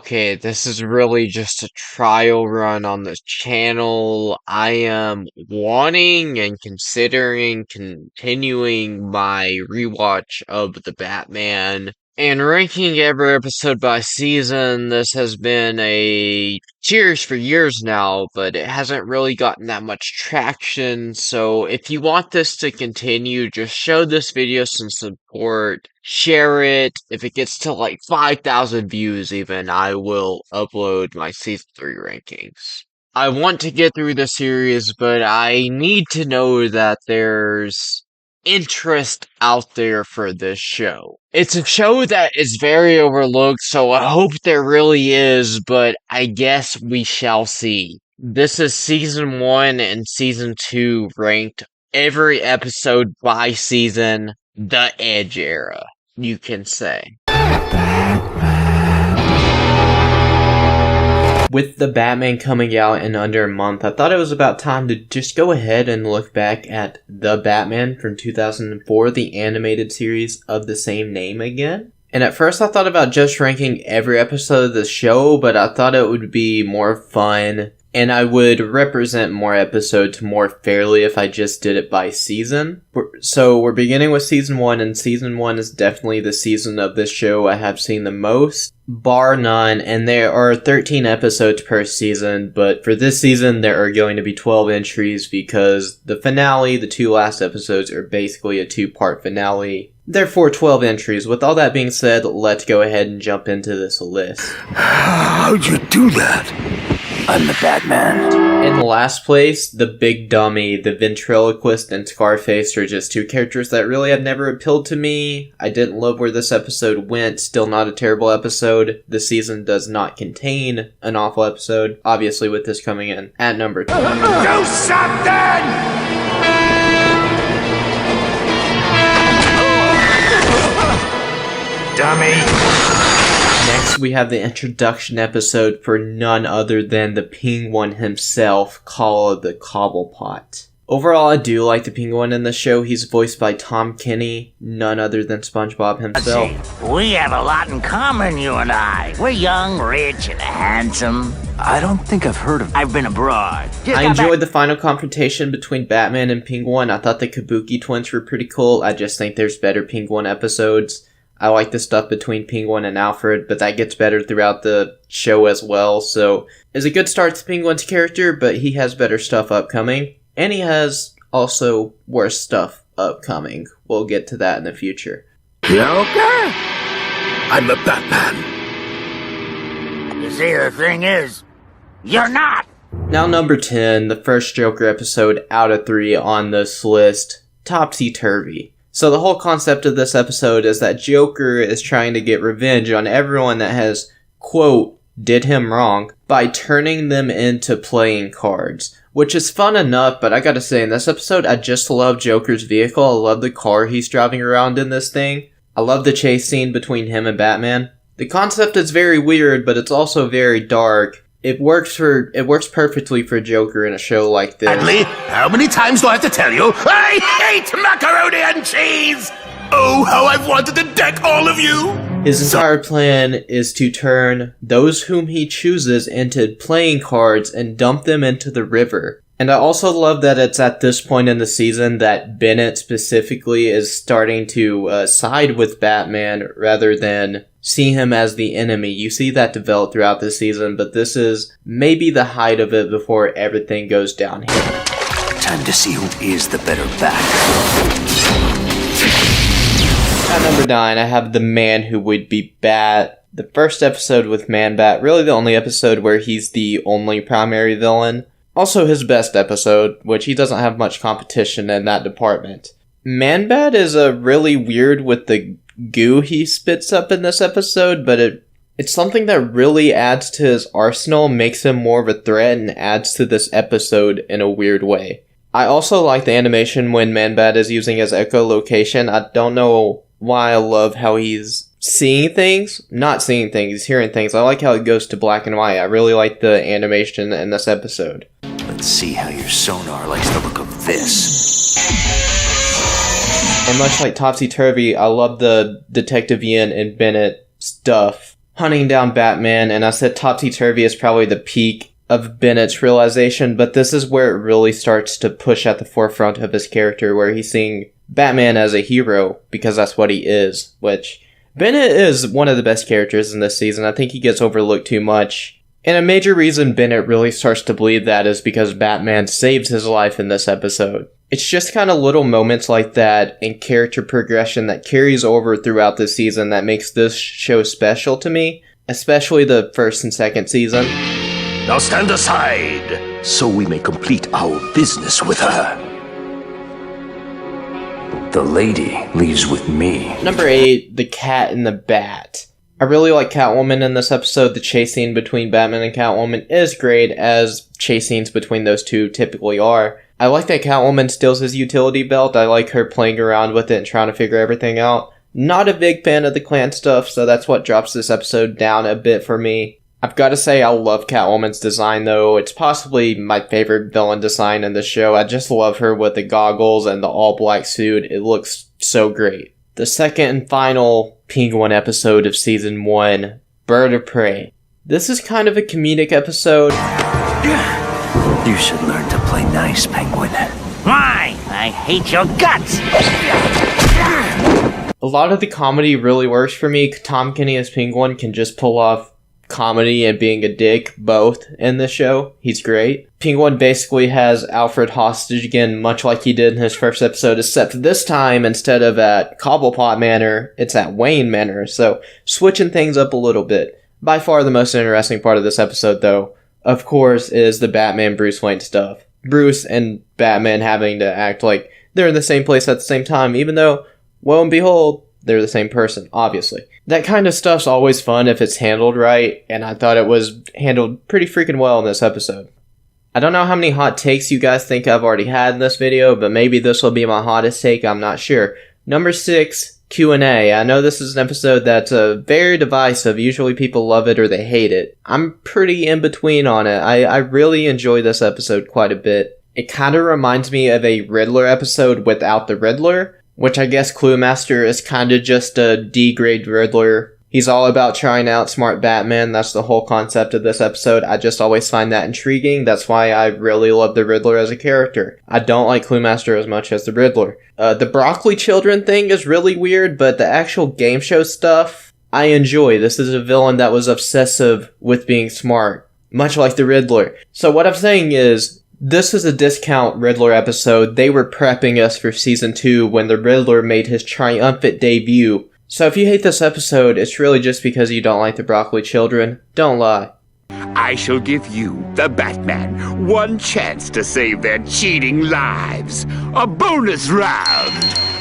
Okay, this is really just a trial run on this channel. I am wanting and considering continuing my rewatch of the Batman and ranking every episode by season. This has been a series for years now, but it hasn't really gotten that much traction. So if you want this to continue, just show this video some support. Share it. If it gets to like 5,000 views even, I will upload my season 3 rankings. I want to get through the series, but I need to know that there's interest out there for this show. It's a show that is very overlooked, so I hope there really is, but I guess we shall see. This is season 1 and season 2 ranked every episode by season, the Edge era, you can say. With the Batman coming out in under a month, I thought it was about time to just go ahead and look back at The Batman from 2004, the animated series of the same name again. And at first I thought about just ranking every episode of the show, but I thought it would be more fun and I would represent more episodes more fairly if I just did it by season. So we're beginning with season 1, and season 1 is definitely the season of this show I have seen the most, bar none, and there are 13 episodes per season, but for this season there are going to be 12 entries because the finale, the 2 last episodes, are basically a 2-part finale. Therefore 12 entries. With all that being said, let's go ahead and jump into this list. How'd you do that? I'm the Batman. In last place, the Big Dummy, the Ventriloquist, and Scarface are just 2 characters that really have never appealed to me. I didn't love where this episode went, still not a terrible episode. The season does not contain an awful episode, obviously with this coming in at number 2. Do something! Dummy! Next, we have the introduction episode for none other than the Penguin himself, called the Cobblepot. Overall, I do like the Penguin in the show. He's voiced by Tom Kenny, none other than SpongeBob himself. We have a lot in common, you and I. We're young, rich, and handsome. I don't think I've heard of... I've been abroad. I enjoyed the final confrontation between Batman and Penguin. I thought the Kabuki twins were pretty cool. I just think there's better Penguin episodes. I like the stuff between Penguin and Alfred, but that gets better throughout the show as well, so it's a good start to Penguin's character, but he has better stuff upcoming, and he has also worse stuff upcoming. We'll get to that in the future. Joker? I'm the Batman. You see, the thing is, you're not. Now number 10, the first Joker episode out of 3 on this list, Topsy-Turvy. So the whole concept of this episode is that Joker is trying to get revenge on everyone that has, quote, did him wrong by turning them into playing cards. Which is fun enough, but I gotta say, in this episode, I just love Joker's vehicle. I love the car he's driving around in this thing. I love the chase scene between him and Batman. The concept is very weird, but it's also very dark. It works perfectly for Joker in a show like this. Adley, how many times do I have to tell you? I hate macaroni and cheese! Oh, how I've wanted to deck all of you! His entire plan is to turn those whom he chooses into playing cards and dump them into the river. And I also love that it's at this point in the season that Bennett specifically is starting to side with Batman rather than see him as the enemy. You see that develop throughout the season, but this is maybe the height of it before everything goes downhill. Time to see who is the better Bat. At number 9, I have The Man Who Would Be Bat. The first episode with Man-Bat, really the only episode where he's the only primary villain. Also his best episode, which he doesn't have much competition in that department. Man-Bat is really weird with the goo he spits up in this episode, but it's something that really adds to his arsenal, makes him more of a threat, and adds to this episode in a weird way. I also like the animation when Man-Bat is using his echolocation. I don't know why I love how he's seeing things, not seeing things, he's hearing things. I like how it goes to black and white. I really like the animation in this episode. Let's see how your sonar likes the look of this. And much like Topsy-Turvy, I love the Detective Ian and Bennett stuff hunting down Batman, and I said topsy-turvy is probably the peak of Bennett's realization, but this is where it really starts to push at the forefront of his character, where he's seeing Batman as a hero, because that's what he is, which Bennett is one of the best characters in this season. I think he gets overlooked too much. And a major reason Bennett really starts to believe that is because Batman saves his life in this episode. It's just kind of little moments like that and character progression that carries over throughout the season that makes this show special to me, especially the first and second season. Now stand aside, so we may complete our business with her. The lady leaves with me. Number 8, The Cat and the Bat. I really like Catwoman in this episode. The chase scene between Batman and Catwoman is great, as chase scenes between those two typically are. I like that Catwoman steals his utility belt. I like her playing around with it and trying to figure everything out. Not a big fan of the clan stuff, so that's what drops this episode down a bit for me. I've got to say I love Catwoman's design though. It's possibly my favorite villain design in the show. I just love her with the goggles and the all black suit. It looks so great. The second and final Penguin episode of Season 1, Bird of Prey. This is kind of a comedic episode. You should learn to play nice, Penguin. Why? I hate your guts! A lot of the comedy really works for me. Tom Kenny as Penguin can just pull off comedy and being a dick both in the show. He's great. Penguin basically has Alfred hostage again, much like he did in his first episode, except this time, instead of at Cobblepot Manor, it's at Wayne Manor, so switching things up a little bit. By far the most interesting part of this episode, though, of course, is the Batman-Bruce Wayne stuff. Bruce and Batman having to act like they're in the same place at the same time, even though, lo and behold, they're the same person, obviously. That kind of stuff's always fun if it's handled right, and I thought it was handled pretty freaking well in this episode. I don't know how many hot takes you guys think I've already had in this video, but maybe this will be my hottest take, I'm not sure. Number 6, Q&A. I know this is an episode that's very divisive. Usually people love it or they hate it. I'm pretty in between on it. I really enjoy this episode quite a bit. It kind of reminds me of a Riddler episode without the Riddler, which I guess Cluemaster is kind of just a D-grade Riddler. He's all about trying to outsmart Batman. That's the whole concept of this episode. I just always find that intriguing. That's why I really love the Riddler as a character. I don't like Cluemaster as much as the Riddler. The Broccoli Children thing is really weird, but the actual game show stuff, I enjoy. This is a villain that was obsessive with being smart, much like the Riddler. So what I'm saying is, this is a discount Riddler episode. They were prepping us for Season 2 when the Riddler made his triumphant debut. So if you hate this episode, it's really just because you don't like the Broccoli Children. Don't lie. I shall give you, the Batman, one chance to save their cheating lives. A bonus round.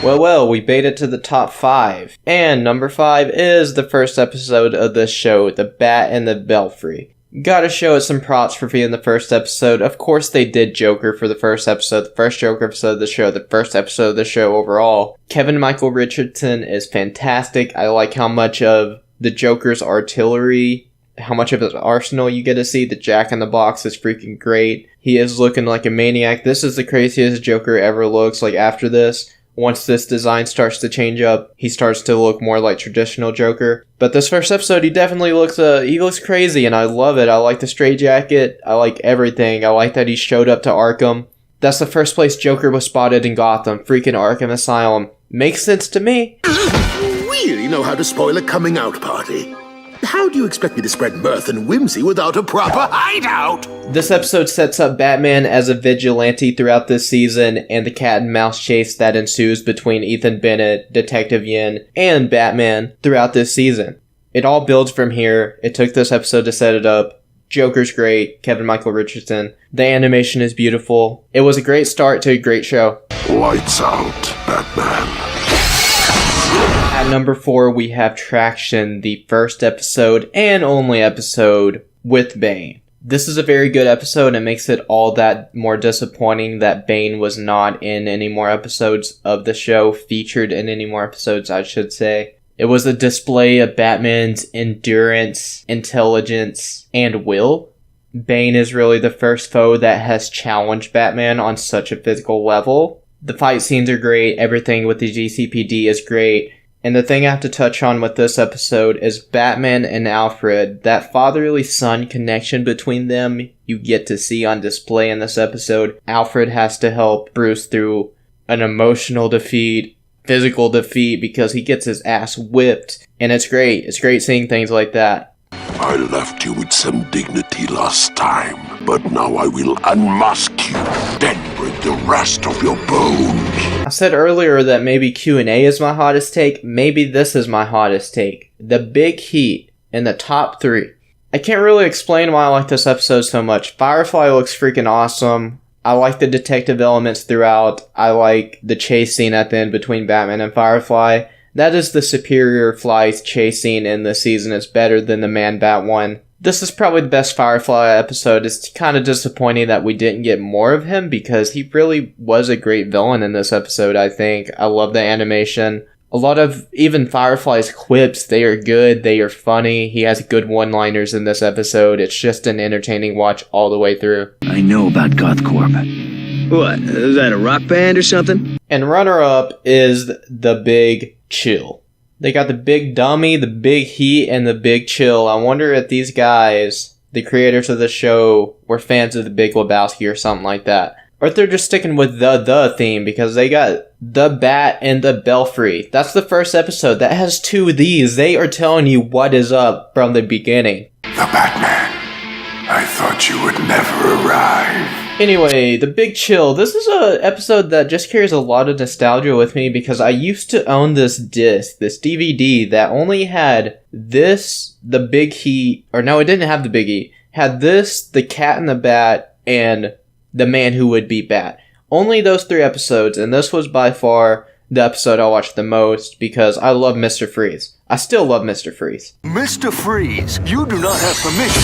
Well, we made it to the top 5. And number 5 is the first episode of this show, The Bat and the Belfry. Gotta show it some props for being the first episode. Of course they did Joker for the first episode, the first Joker episode of the show, the first episode of the show overall. Kevin Michael Richardson is fantastic. I like how much of the Joker's artillery, how much of his arsenal you get to see. The Jack-in-the-Box is freaking great. He is looking like a maniac. This is the craziest Joker ever looks. Like after this, once this design starts to change up, he starts to look more like traditional Joker. But this first episode, he definitely looks crazy, and I love it. I like the straitjacket. I like everything. I like that he showed up to Arkham. That's the first place Joker was spotted in Gotham. Freaking Arkham Asylum. Makes sense to me. Really know how to spoil a coming out party. How do you expect me to spread mirth and whimsy without a proper hideout? This episode sets up Batman as a vigilante throughout this season, and the cat and mouse chase that ensues between Ethan Bennett, Detective Yin, and Batman throughout this season. It all builds from here. It took this episode to set it up. Joker's great, Kevin Michael Richardson. The animation is beautiful. It was a great start to a great show. Lights out, Batman. At number 4, we have Traction, the first episode and only episode with Bane. This is a very good episode and makes it all that more disappointing that Bane was not in any more episodes of the show, featured in any more episodes, I should say. It was a display of Batman's endurance, intelligence, and will. Bane is really the first foe that has challenged Batman on such a physical level. The fight scenes are great, everything with the GCPD is great. And the thing I have to touch on with this episode is Batman and Alfred. That fatherly son connection between them you get to see on display in this episode. Alfred has to help Bruce through an emotional defeat, physical defeat, because he gets his ass whipped. And it's great. It's great seeing things like that. I left you with some dignity last time, but now I will unmask you, then break the rest of your bones. I said earlier that maybe Q&A is my hottest take. Maybe this is my hottest take. The big heat in the top 3. I can't really explain why I like this episode so much. Firefly looks freaking awesome. I like the detective elements throughout. I like the chase scene at the end between Batman and Firefly. That is the superior Fly chase scene in this season. It's better than the Man-Bat one. This is probably the best Firefly episode. It's kind of disappointing that we didn't get more of him because he really was a great villain in this episode, I think. I love the animation. A lot of even Firefly's quips, they are good, they are funny. He has good one-liners in this episode. It's just an entertaining watch all the way through. I know about GothCorp. What, is that a rock band or something? And runner-up is the Big Chill. They got the Big Dummy, the Big Heat, and the Big Chill. I wonder if these guys, the creators of the show, were fans of the Big Lebowski or something like that. Or if they're just sticking with the theme, because they got the Bat and the Belfry. That's the first episode. That has 2 of these. They are telling you what is up from the beginning. The Batman. I thought you would never arrive. Anyway, the Big Chill. This is an episode that just carries a lot of nostalgia with me because I used to own this disc, this DVD that only had this, the Big Heat, or no, it didn't have the Big Heat. Had this, the Cat and the Bat, and the Man Who Would Beat Bat. Only those 3 episodes, and this was by far the episode I watched the most because I love Mr. Freeze. I still love Mr. Freeze. Mr. Freeze, you do not have permission.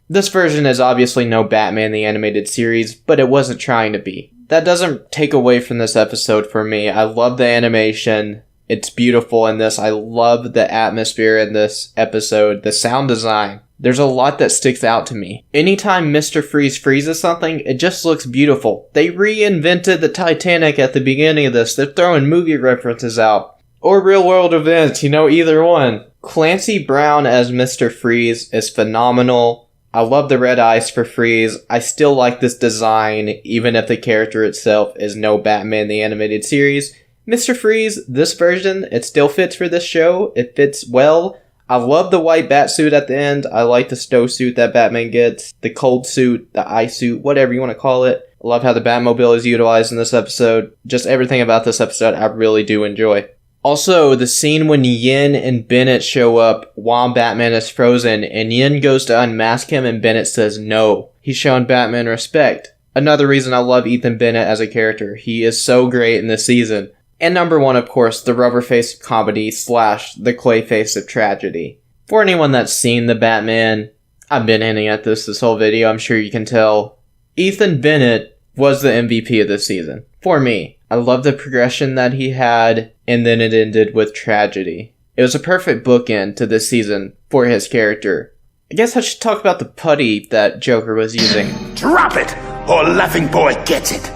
This version is obviously no Batman the Animated Series, but it wasn't trying to be. That doesn't take away from this episode for me. I love the animation. It's beautiful in this. I love the atmosphere in this episode. The sound design. There's a lot that sticks out to me. Anytime Mr. Freeze freezes something, it just looks beautiful. They reinvented the Titanic at the beginning of this. They're throwing movie references out. Or real world events, either one. Clancy Brown as Mr. Freeze is phenomenal. I love the red eyes for Freeze. I still like this design, even if the character itself is no Batman the Animated Series. Mr. Freeze, this version, it still fits for this show. It fits well. I love the white bat suit at the end. I like the stow suit that Batman gets. The cold suit, the ice suit, whatever you want to call it. I love how the Batmobile is utilized in this episode. Just everything about this episode I really do enjoy. Also, the scene when Yin and Bennett show up while Batman is frozen, and Yin goes to unmask him and Bennett says no. He's showing Batman respect. Another reason I love Ethan Bennett as a character. He is so great in this season. And number 1, of course, the rubber face comedy / the clay face of tragedy. For anyone that's seen the Batman, I've been hinting at this whole video, I'm sure you can tell. Ethan Bennett was the MVP of this season. For me. I love the progression that he had, and then it ended with tragedy. It was a perfect bookend to this season for his character. I guess I should talk about the putty that Joker was using. Drop it, or Laughing Boy gets it.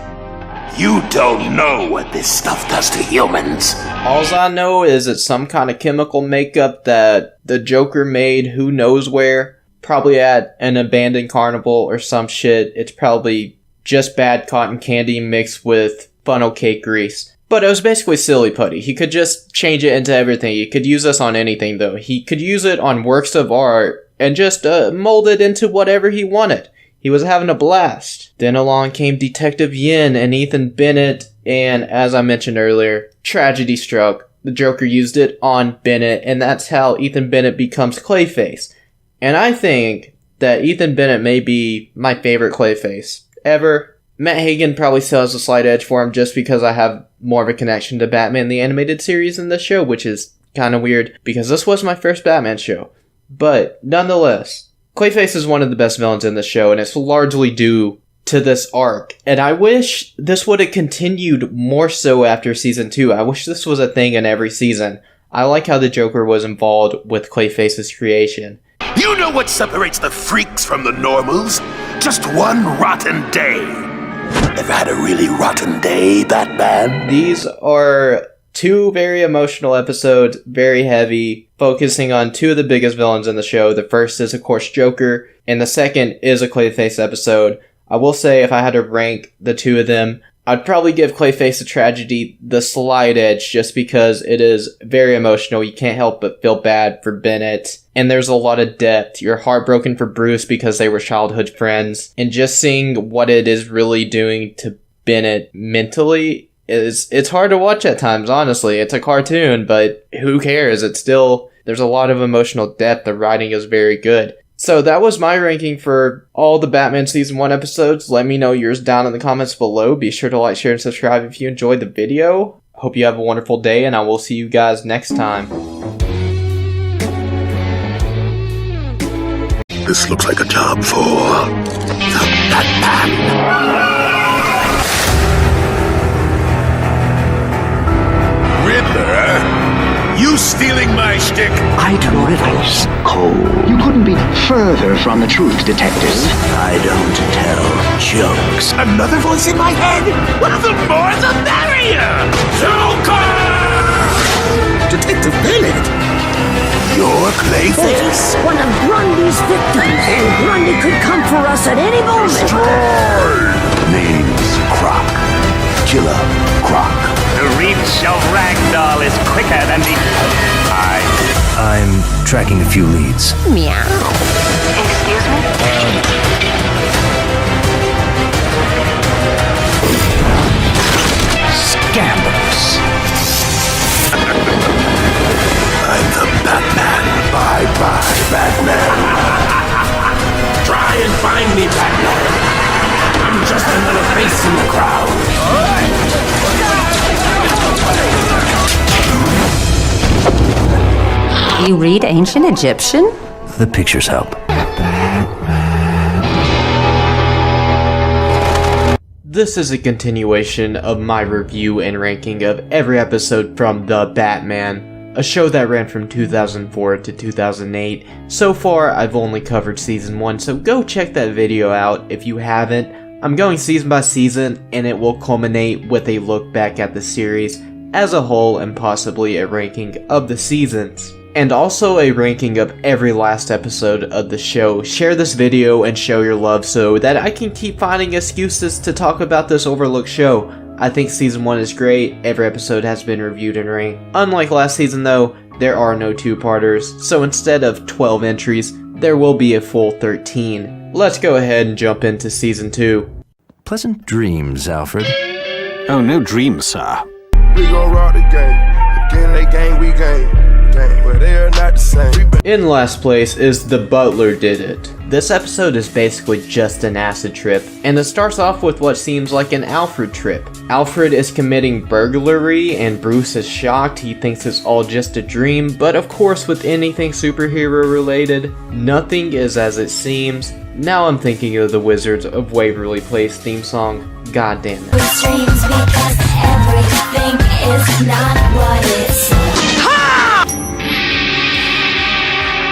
You don't know what this stuff does to humans. Alls I know is it's some kind of chemical makeup that the Joker made who knows where. Probably at an abandoned carnival or some shit. It's probably just bad cotton candy mixed with funnel cake grease. But it was basically silly putty. He could just change it into everything. He could use this on anything though. He could use it on works of art and just mold it into whatever he wanted. He was having a blast. Then along came Detective Yin and Ethan Bennett, and as I mentioned earlier, tragedy struck. The Joker used it on Bennett, and that's how Ethan Bennett becomes Clayface. And I think that Ethan Bennett may be my favorite Clayface ever. Matt Hagen probably still has a slight edge for him just because I have more of a connection to Batman the Animated Series in this show, which is kind of weird because this was my first Batman show. But nonetheless, Clayface is one of the best villains in the show, and it's largely due to this arc. And I wish this would have continued more so after season 2. I wish this was a thing in every season. I like how the Joker was involved with Clayface's creation. You know what separates the freaks from the normals? Just one rotten day. Ever had a really rotten day, Batman? These are 2 very emotional episodes, very heavy, focusing on 2 of the biggest villains in the show. The first is, of course, Joker, and the second is a Clayface episode. I will say, if I had to rank the 2 of them, I'd probably give Clayface a Tragedy the slight edge, just because it is very emotional. You can't help but feel bad for Bennett. And there's a lot of depth. You're heartbroken for Bruce because they were childhood friends. And just seeing what it is really doing to Bennett mentally it's hard to watch at times, honestly. It's a cartoon, but who cares? It's still, there's a lot of emotional depth. The writing is very good. So that was my ranking for all the Batman Season 1 episodes. Let me know yours down in the comments below. Be sure to like, share, and subscribe if you enjoyed the video. Hope you have a wonderful day, and I will see you guys next time. This looks like a job for the Batman. You stealing my shtick? I do riddles. Cold. You couldn't be further from the truth, detective. I don't tell jokes. Another voice in my head? Well, the more the merrier! Joker! Detective Bennett! You're Clayface? One of Grundy's victims, and Grundy could come for us at any moment. Name's Croc. Killer Croc. The reach of Ragdoll is quicker than the eye. I'm tracking a few leads. Meow. Excuse me? Scandalous. I'm the Batman. Bye-bye, Batman. Try and find me, Batman. I'm just another face in the crowd. You read ancient Egyptian? The pictures help. This is a continuation of my review and ranking of every episode from The Batman, a show that ran from 2004 to 2008. So far, I've only covered Season 1, so go check that video out if you haven't. I'm going season by season, and it will culminate with a look back at the series as a whole and possibly a ranking of the seasons. And also a ranking of every last episode of the show. Share this video and show your love so that I can keep finding excuses to talk about this overlooked show. I think Season 1 is great, every episode has been reviewed and ranked. Unlike last season though, there are no 2-parters, so instead of 12 entries, there will be a full 13. Let's go ahead and jump into Season 2. Pleasant dreams, Alfred. Oh, no dreams, sir. We gon' rock the game. Again, they game, we game. But they are not the same. In last place is The Butler Did It. This episode is basically just an acid trip, and it starts off with what seems like an Alfred trip. Alfred is committing burglary, and Bruce is shocked. He thinks it's all just a dream, but of course with anything superhero related, nothing is as it seems. Now I'm thinking of the Wizards of Waverly Place theme song. God damn it. Streams because everything is not what it seems.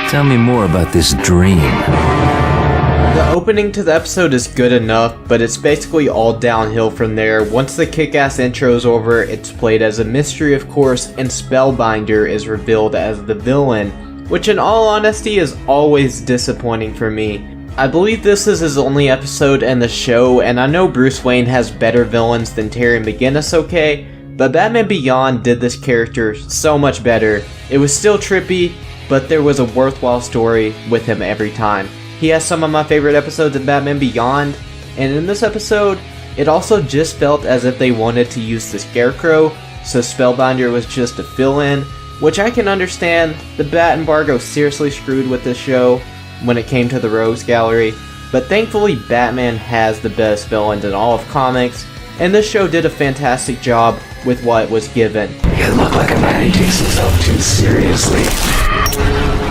Tell me more about this dream. The opening to the episode is good enough, but it's basically all downhill from there. Once the kick-ass intro is over, it's played as a mystery of course, and Spellbinder is revealed as the villain, which in all honesty is always disappointing for me. I believe this is his only episode in the show, and I know Bruce Wayne has better villains than Terry McGinnis, okay? But Batman Beyond did this character so much better. It was still trippy, but there was a worthwhile story with him every time. He has some of my favorite episodes in Batman Beyond, and in this episode, it also just felt as if they wanted to use the Scarecrow, so Spellbinder was just a fill-in, which I can understand. The Bat embargo seriously screwed with this show when it came to the Rogues Gallery, but thankfully Batman has the best villains in all of comics, and this show did a fantastic job with what was given. You look like a man who takes himself too seriously.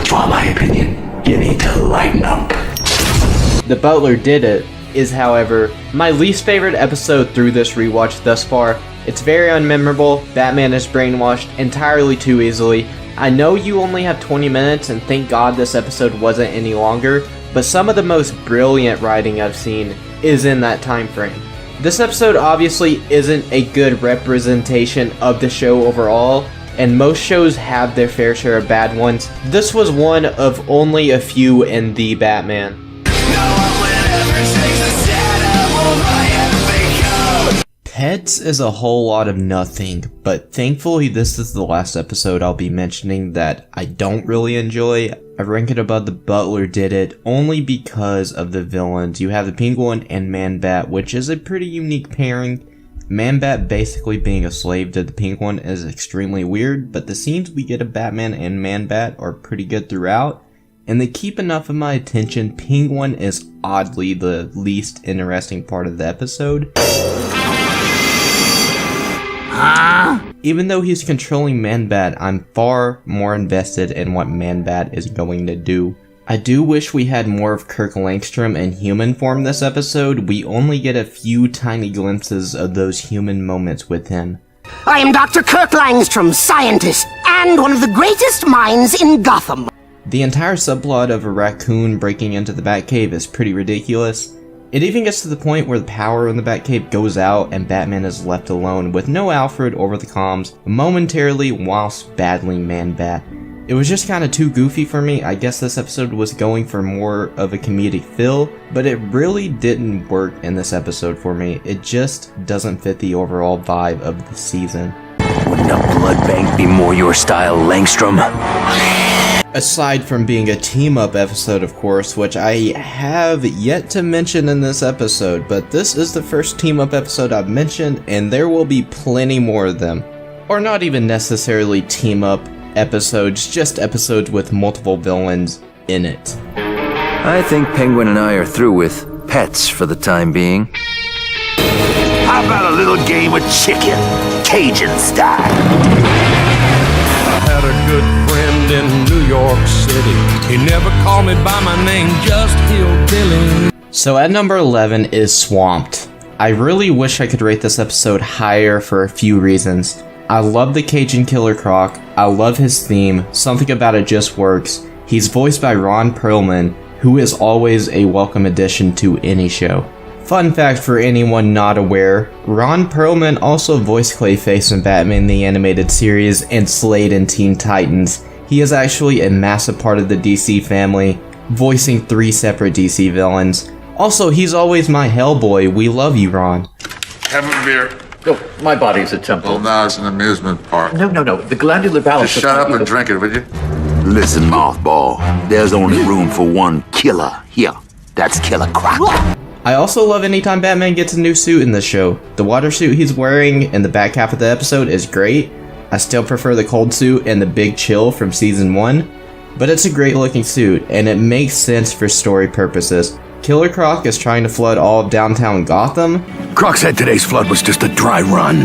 For my opinion, you need to lighten up. The Butler Did It is, however, my least favorite episode through this rewatch thus far. It's very unmemorable. Batman is brainwashed entirely too easily. I know you only have 20 minutes, and thank God this episode wasn't any longer, but some of the most brilliant writing I've seen is in that time frame. This episode obviously isn't a good representation of the show overall, and most shows have their fair share of bad ones. This was one of only a few in The Batman. Pets is a whole lot of nothing, but thankfully this is the last episode I'll be mentioning that I don't really enjoy. I rank it above The Butler Did It only because of the villains. You have the Penguin and Man-Bat, which is a pretty unique pairing. Man-Bat basically being a slave to the Penguin is extremely weird, but the scenes we get of Batman and Man-Bat are pretty good throughout, and they keep enough of my attention. Penguin is oddly the least interesting part of the episode. Even though he's controlling Man-Bat, I'm far more invested in what Man-Bat is going to do. I do wish we had more of Kirk Langstrom in human form this episode. We only get a few tiny glimpses of those human moments with him. I am Dr. Kirk Langstrom, scientist, and one of the greatest minds in Gotham. The entire subplot of a raccoon breaking into the Batcave is pretty ridiculous. It even gets to the point where the power in the Batcave goes out and Batman is left alone with no Alfred over the comms momentarily whilst battling Man-Bat. It was just kinda too goofy for me. I guess this episode was going for more of a comedic feel, but it really didn't work in this episode for me. It just doesn't fit the overall vibe of the season. Wouldn't a blood bank be more your style, Langstrom? Aside from being a team-up episode, of course, which I have yet to mention in this episode, but this is the first team-up episode I've mentioned, and there will be plenty more of them. Or not even necessarily team-up episodes, just episodes with multiple villains in it. I think Penguin and I are through with pets for the time being. How about a little game of chicken, Cajun style? Had a good friend in New York City. He never called me by my name, just Hillbilly. So at number 11 is Swamped. I really wish I could rate this episode higher for a few reasons. I love the Cajun Killer Croc, I love his theme, something about it just works. He's voiced by Ron Perlman, who is always a welcome addition to any show. Fun fact for anyone not aware, Ron Perlman also voiced Clayface in Batman the Animated Series and Slade in Teen Titans. He is actually a massive part of the DC family, voicing 3 separate DC villains. Also, he's always my Hellboy. We love you, Ron. Have a beer. Oh, my body's a temple. Well, now it's an amusement park. No. The glandular balance... Just shut up and drink it, will you? Listen, Mothball, there's only room for one killer here. That's Killer Croc. I also love anytime Batman gets a new suit in this show. The water suit he's wearing in the back half of the episode is great. I still prefer the cold suit and the big chill from season 1, but it's a great looking suit, and it makes sense for story purposes. Killer Croc is trying to flood all of downtown Gotham. Croc said today's flood was just a dry run.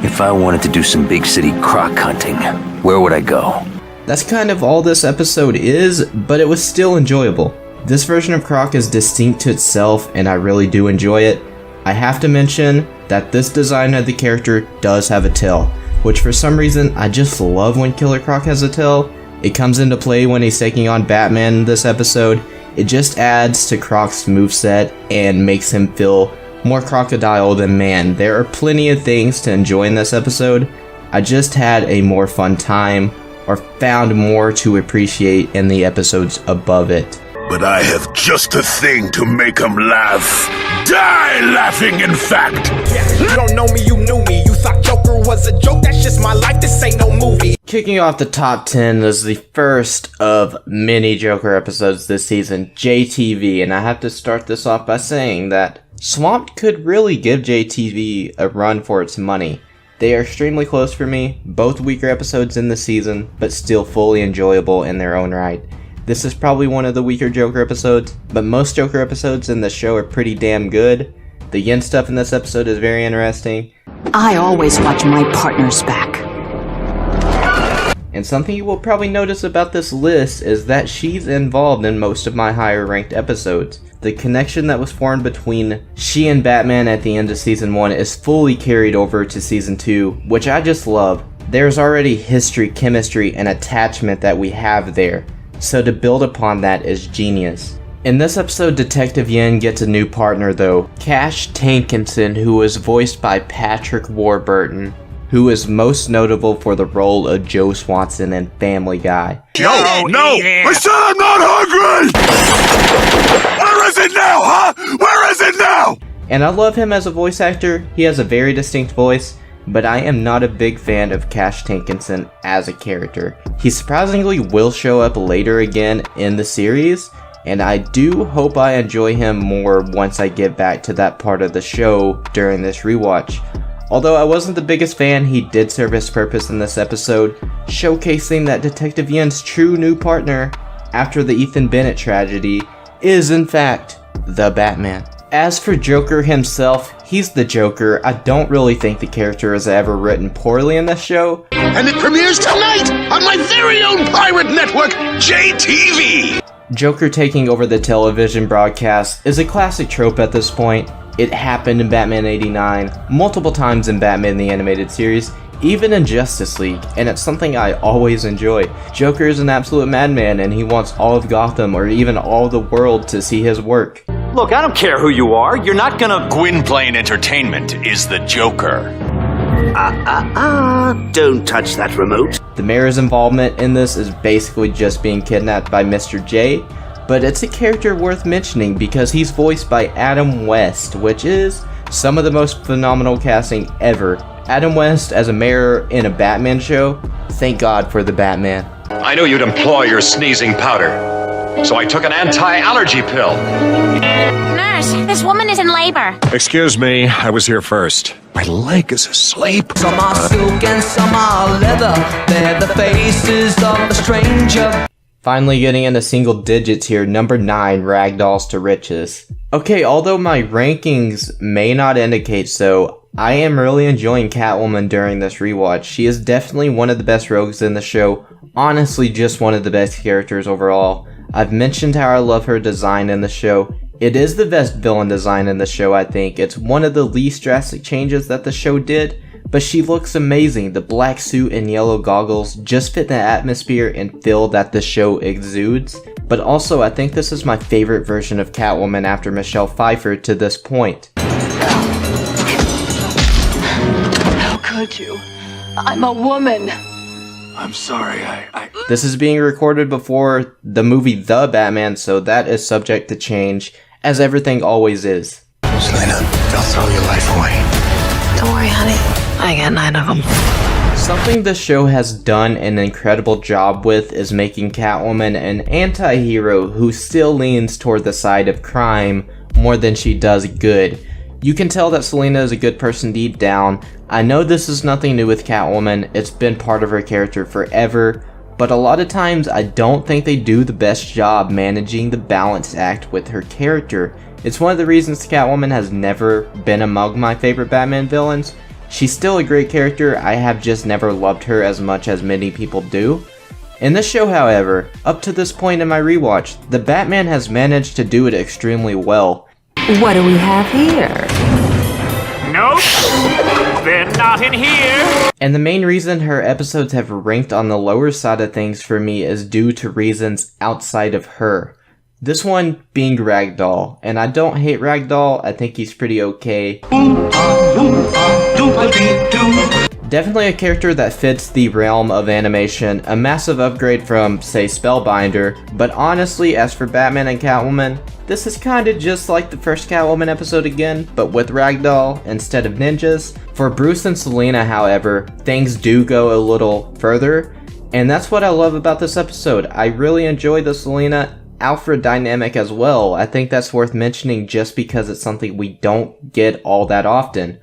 If I wanted to do some big city croc hunting, where would I go? That's kind of all this episode is, but it was still enjoyable. This version of Croc is distinct to itself, and I really do enjoy it. I have to mention that this design of the character does have a tail, which for some reason I just love when Killer Croc has a tail. It comes into play when he's taking on Batman in this episode. It just adds to Croc's moveset and makes him feel more crocodile than man. There are plenty of things to enjoy in this episode. I just had a more fun time, or found more to appreciate in the episodes above it. But I have just the thing to make 'em laugh. Die laughing, in fact! You don't know me, you knew me. You thought Joker was a joke, that's just my life, this ain't no movie. Kicking off the top 10 is the first of many Joker episodes this season, JTV, and I have to start this off by saying that Swamped could really give JTV a run for its money. They are extremely close for me, both weaker episodes in the season, but still fully enjoyable in their own right. This is probably one of the weaker Joker episodes, but most Joker episodes in the show are pretty damn good. The Yin stuff in this episode is very interesting. I always watch my partner's back. And something you will probably notice about this list is that she's involved in most of my higher ranked episodes. The connection that was formed between she and Batman at the end of season 1 is fully carried over to season 2, which I just love. There's already history, chemistry, and attachment that we have there. So to build upon that is genius. In this episode, Detective Yin gets a new partner though, Cash Tankinson, who is voiced by Patrick Warburton, who is most notable for the role of Joe Swanson in Family Guy. No! I said I'm not hungry! Where is it now, huh? Where is it now? And I love him as a voice actor. He has a very distinct voice, but I am not a big fan of Cash Tankinson as a character. He surprisingly will show up later again in the series, and I do hope I enjoy him more once I get back to that part of the show during this rewatch. Although I wasn't the biggest fan, he did serve his purpose in this episode, showcasing that Detective Yin's true new partner after the Ethan Bennett tragedy is in fact the Batman. As for Joker himself, he's the Joker. I don't really think the character is ever written poorly in this show. And it premieres tonight on my very own pirate network, JTV! Joker taking over the television broadcast is a classic trope at this point. It happened in Batman 89, multiple times in Batman the Animated Series, even in Justice League, and it's something I always enjoy. Joker is an absolute madman and he wants all of Gotham or even all the world to see his work. Look, I don't care who you are. You're not gonna... Gwynplaine Entertainment is the Joker. Don't touch that remote. The mayor's involvement in this is basically just being kidnapped by Mr. J, but it's a character worth mentioning because he's voiced by Adam West, which is some of the most phenomenal casting ever. Adam West as a mayor in a Batman show, thank God for the Batman. I knew you'd employ your sneezing powder, so I took an anti-allergy pill. Nurse, this woman is in labor. Excuse me, I was here first. My leg is asleep. Some are silk and some are leather. They're the faces of a stranger. Finally getting into single digits here, number 9, Ragdolls to Riches. Okay, although my rankings may not indicate so, I am really enjoying Catwoman during this rewatch. She is definitely one of the best rogues in the show, honestly just one of the best characters overall. I've mentioned how I love her design in the show. It is the best villain design in the show, I think. It's one of the least drastic changes that the show did, but she looks amazing. The black suit and yellow goggles just fit the atmosphere and feel that the show exudes. But also, I think this is my favorite version of Catwoman after Michelle Pfeiffer to this point. How could you? I'm a woman. I'm sorry, This is being recorded before the movie The Batman, so that is subject to change, as everything always is. Selena, they'll throw your life away. Don't worry, honey. I got 9 of them. Something the show has done an incredible job with is making Catwoman an anti-hero who still leans toward the side of crime more than she does good. You can tell that Selena is a good person deep down. I know this is nothing new with Catwoman, it's been part of her character forever, but a lot of times I don't think they do the best job managing the balance act with her character. It's one of the reasons Catwoman has never been among my favorite Batman villains. She's still a great character, I have just never loved her as much as many people do. In this show, however, up to this point in my rewatch, the Batman has managed to do it extremely well. What do we have here? Nope, they're not in here. And the main reason her episodes have ranked on the lower side of things for me is due to reasons outside of her. This one being Ragdoll, and I don't hate Ragdoll, I think he's pretty okay. Definitely a character that fits the realm of animation, a massive upgrade from, say, Spellbinder, but honestly, as for Batman and Catwoman, this is kinda just like the first Catwoman episode again, but with Ragdoll instead of ninjas. For Bruce and Selena, however, things do go a little further, and that's what I love about this episode. I really enjoy the Selena Alfred dynamic as well. I think that's worth mentioning just because it's something we don't get all that often.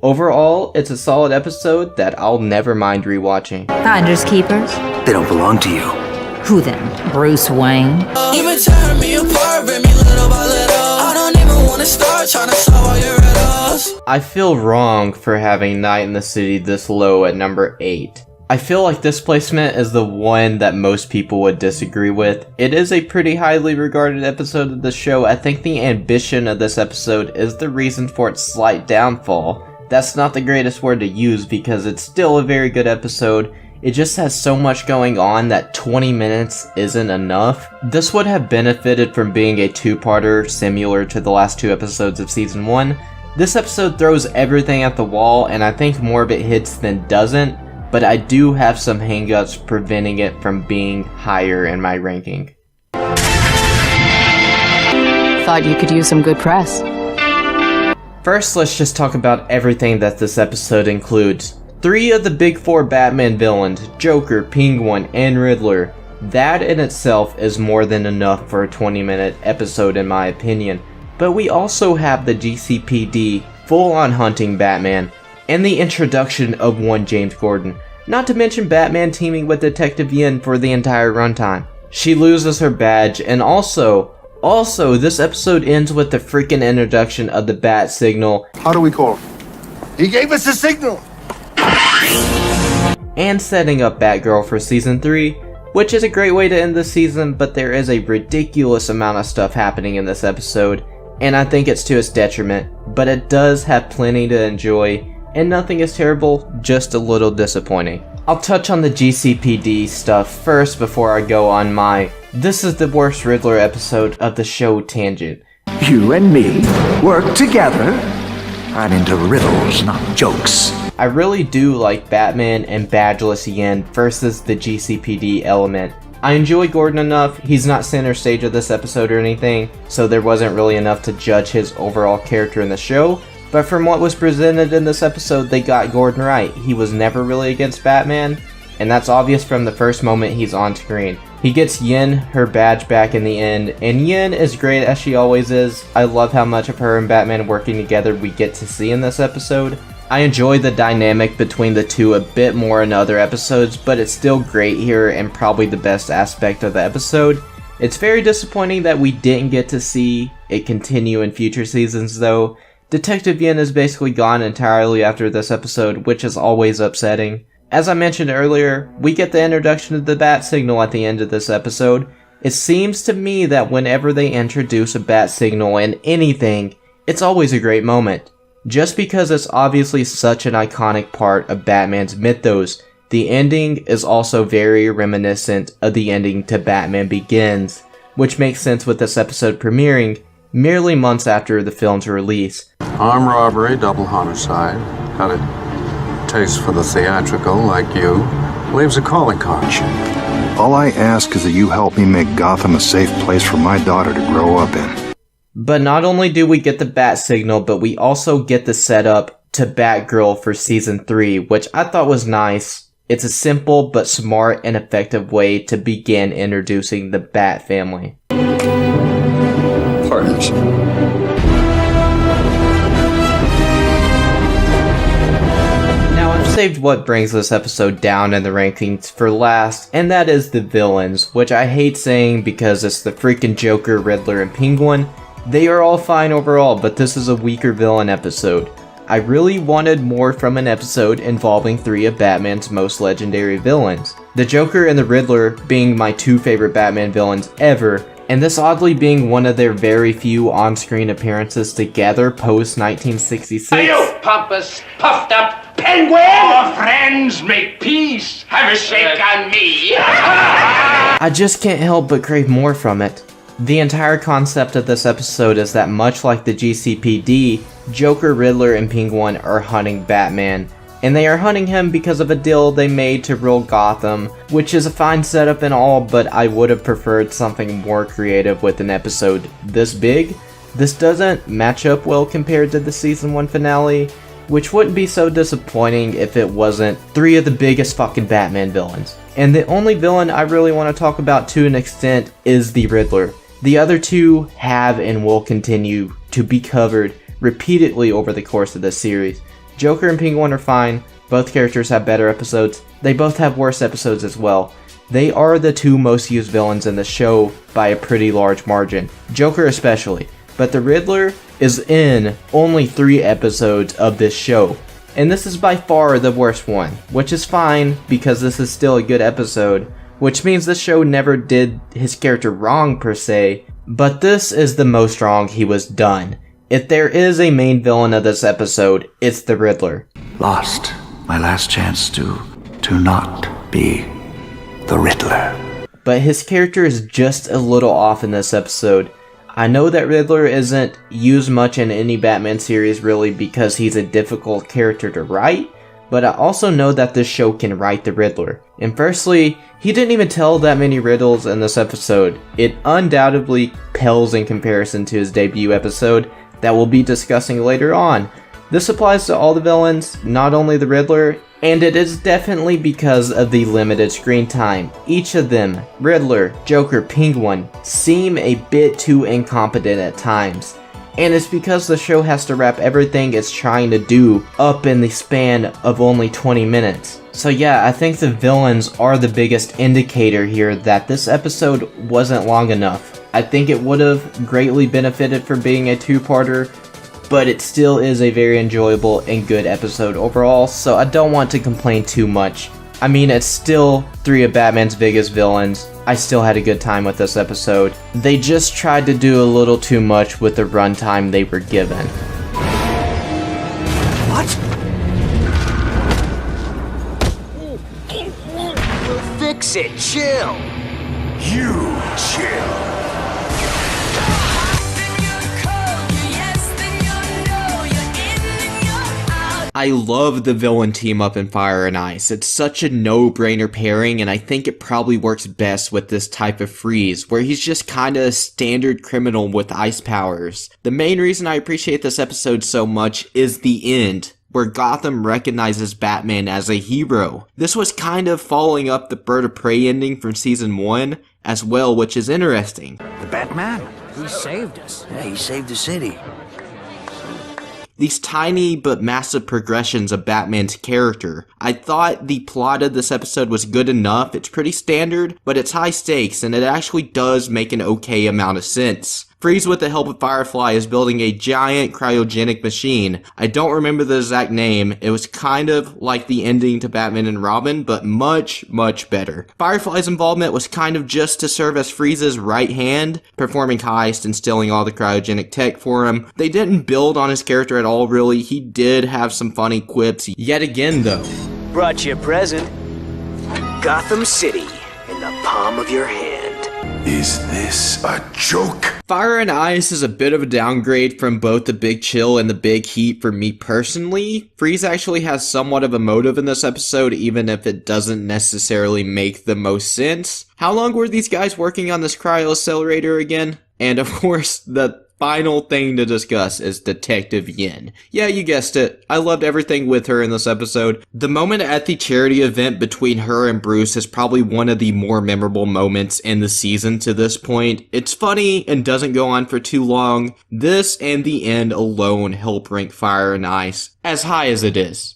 Overall, it's a solid episode that I'll never mind rewatching. Finders keepers? They don't belong to you. Who then? Bruce Wayne? You've been tearing me apart, rip me little by little. I don't even want to start trying to solve all your riddles. I feel wrong for having Night in the City this low at number 8. I feel like this placement is the one that most people would disagree with. It is a pretty highly regarded episode of the show. I think the ambition of this episode is the reason for its slight downfall. That's not the greatest word to use because it's still a very good episode. it just has so much going on that 20 minutes isn't enough. This would have benefited from being a two-parter similar to the last 2 episodes of Season 1. This episode throws everything at the wall, and I think more of it hits than doesn't, but I do have some hangups preventing it from being higher in my ranking. Thought you could use some good press. First, let's just talk about everything that this episode includes. 3 of the big 4 Batman villains, Joker, Penguin, and Riddler. That in itself is more than enough for a 20-minute episode in my opinion. But we also have the GCPD full-on hunting Batman, and the introduction of one James Gordon. Not to mention Batman teaming with Detective Yin for the entire runtime. She loses her badge, and also, this episode ends with the freaking introduction of the bat signal. How do we call him? He gave us a signal! And setting up Batgirl for Season 3, which is a great way to end the season, but there is a ridiculous amount of stuff happening in this episode, and I think it's to its detriment, but it does have plenty to enjoy, and nothing is terrible, just a little disappointing. I'll touch on the GCPD stuff first before I go on my "this is the worst Riddler episode of the show" tangent. You and me work together? I'm into riddles, not jokes. I really do like Batman and Badgeless Yin versus the GCPD element. I enjoy Gordon enough, he's not center stage of this episode or anything, so there wasn't really enough to judge his overall character in the show, but from what was presented in this episode, they got Gordon right. He was never really against Batman, and that's obvious from the first moment he's on screen. He gets Yin her badge back in the end, and Yin is great as she always is. I love how much of her and Batman working together we get to see in this episode. I enjoy the dynamic between the two a bit more in other episodes, but it's still great here and probably the best aspect of the episode. It's very disappointing that we didn't get to see it continue in future seasons though. Detective Yin is basically gone entirely after this episode, which is always upsetting. As I mentioned earlier, we get the introduction of the bat signal at the end of this episode. It seems to me that whenever they introduce a bat signal in anything, it's always a great moment. Just because it's obviously such an iconic part of Batman's mythos, the ending is also very reminiscent of the ending to Batman Begins, which makes sense with this episode premiering merely months after the film's release. Armed robbery, double homicide. Got a taste for the theatrical like you. Leaves a calling card. All I ask is that you help me make Gotham a safe place for my daughter to grow up in. But not only do we get the bat signal, but we also get the setup to Batgirl for Season 3, which I thought was nice. It's a simple but smart and effective way to begin introducing the Bat family. Partners. Now I've saved what brings this episode down in the rankings for last, and that is the villains, which I hate saying because it's the freaking Joker, Riddler, and Penguin. They are all fine overall, but this is a weaker villain episode. I really wanted more from an episode involving 3 of Batman's most legendary villains. The Joker and the Riddler being my 2 favorite Batman villains ever, and this oddly being one of their very few on-screen appearances together post-1966. Are you pompous, puffed up penguin? Our friends make peace. Have a shake on me. I just can't help but crave more from it. The entire concept of this episode is that much like the GCPD, Joker, Riddler, and Penguin are hunting Batman, and they are hunting him because of a deal they made to rule Gotham, which is a fine setup and all, but I would have preferred something more creative with an episode this big. This doesn't match up well compared to the Season 1 finale, which wouldn't be so disappointing if it wasn't 3 of the biggest fucking Batman villains. And the only villain I really want to talk about to an extent is the Riddler. The other 2 have and will continue to be covered repeatedly over the course of this series. Joker and Penguin are fine, both characters have better episodes, they both have worse episodes as well. They are the 2 most used villains in the show by a pretty large margin, Joker especially, but the Riddler is in only 3 episodes of this show. And this is by far the worst one, which is fine because this is still a good episode, which means the show never did his character wrong per se, but this is the most wrong he was done. If there is a main villain of this episode, it's the Riddler. Lost my last chance to not be the Riddler. But his character is just a little off in this episode. I know that Riddler isn't used much in any Batman series really because he's a difficult character to write, but I also know that this show can write the Riddler. And firstly, he didn't even tell that many riddles in this episode. It undoubtedly pales in comparison to his debut episode that we'll be discussing later on. This applies to all the villains, not only the Riddler, and it is definitely because of the limited screen time. Each of them, Riddler, Joker, Penguin, seem a bit too incompetent at times. And it's because the show has to wrap everything it's trying to do up in the span of only 20 minutes. So yeah, I think the villains are the biggest indicator here that this episode wasn't long enough. I think it would have greatly benefited from being a two-parter, but it still is a very enjoyable and good episode overall, so I don't want to complain too much. I mean, it's still three of Batman's biggest villains. I still had a good time with this episode. They just tried to do a little too much with the runtime they were given. What? Fix it, chill. You chill. I love the villain team up in Fire and Ice. It's such a no-brainer pairing, and I think it probably works best with this type of Freeze, where he's just kinda a standard criminal with ice powers. The main reason I appreciate this episode so much is the end, where Gotham recognizes Batman as a hero. This was kind of following up the Bird of Prey ending from Season 1 as well, which is interesting. The Batman? He saved us. Yeah, he saved the city. These tiny but massive progressions of Batman's character. I thought the plot of this episode was good enough. It's pretty standard, but it's high stakes, and it actually does make an okay amount of sense. Freeze, with the help of Firefly, is building a giant cryogenic machine. I don't remember the exact name. It was kind of like the ending to Batman and Robin, but much, much better. Firefly's involvement was kind of just to serve as Freeze's right hand, performing heists and stealing all the cryogenic tech for him. They didn't build on his character at all, really. He did have some funny quips yet again, though. Brought you a present. Gotham City in the palm of your hand. Is this a joke? Fire and Ice is a bit of a downgrade from both the Big Chill and the Big Heat for me personally. Freeze actually has somewhat of a motive in this episode, even if it doesn't necessarily make the most sense. How long were these guys working on this cryo accelerator again? And of course, the final thing to discuss is Detective Yin. Yeah, you guessed it. I loved everything with her in this episode. The moment at the charity event between her and Bruce is probably one of the more memorable moments in the season to this point. It's funny and doesn't go on for too long. This and the end alone help rank Fire and Ice as high as it is.